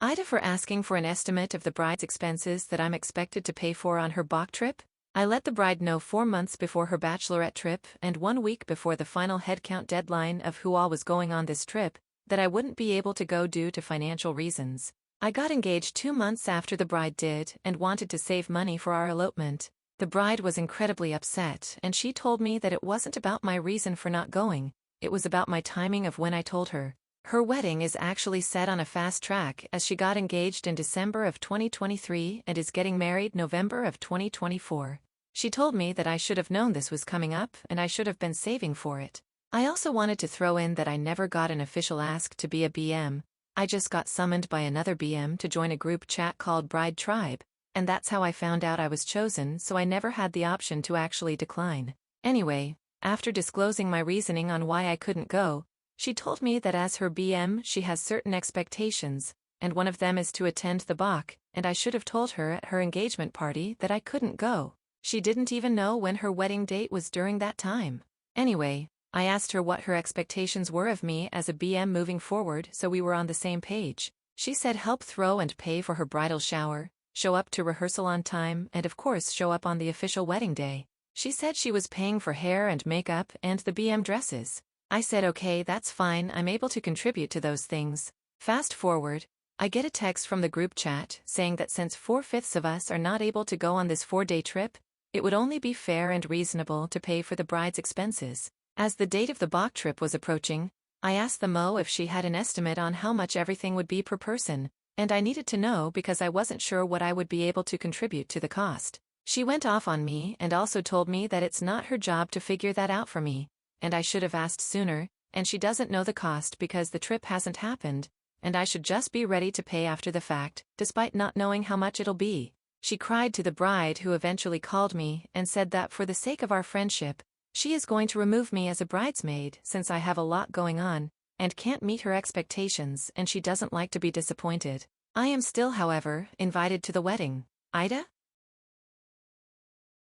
AITA for asking for an estimate of the bride's expenses that I'm expected to pay for on her Bach trip. I let the bride know 4 months before her bachelorette trip and 1 week before the final headcount deadline of who all was going on this trip that I wouldn't be able to go due to financial reasons. I got engaged 2 months after the bride did and wanted to save money for our elopement. The bride was incredibly upset and she told me that it wasn't about my reason for not going, it was about my timing of when I told her. Her wedding is actually set on a fast track as she got engaged in December of 2023 and is getting married November of 2024. She told me that I should have known this was coming up and I should have been saving for it. I also wanted to throw in that I never got an official ask to be a BM, I just got summoned by another BM to join a group chat called Bride Tribe, and that's how I found out I was chosen, so I never had the option to actually decline. Anyway, after disclosing my reasoning on why I couldn't go, she told me that as her BM she has certain expectations, and one of them is to attend the Bach, and I should have told her at her engagement party that I couldn't go. She didn't even know when her wedding date was during that time. Anyway, I asked her what her expectations were of me as a BM moving forward so we were on the same page. She said help throw and pay for her bridal shower, show up to rehearsal on time, and of course show up on the official wedding day. She said she was paying for hair and makeup and the BM dresses. I said okay, that's fine, I'm able to contribute to those things. Fast forward, I get a text from the group chat saying that since 4/5 of us are not able to go on this 4-day trip, it would only be fair and reasonable to pay for the bride's expenses. As the date of the Bach trip was approaching, I asked the Mo if she had an estimate on how much everything would be per person, and I needed to know because I wasn't sure what I would be able to contribute to the cost. She went off on me and also told me that it's not her job to figure that out for me, and I should have asked sooner, and she doesn't know the cost because the trip hasn't happened, and I should just be ready to pay after the fact, despite not knowing how much it'll be. She cried to the bride who eventually called me and said that for the sake of our friendship, she is going to remove me as a bridesmaid since I have a lot going on and can't meet her expectations and she doesn't like to be disappointed. I am still, however, invited to the wedding. AITA?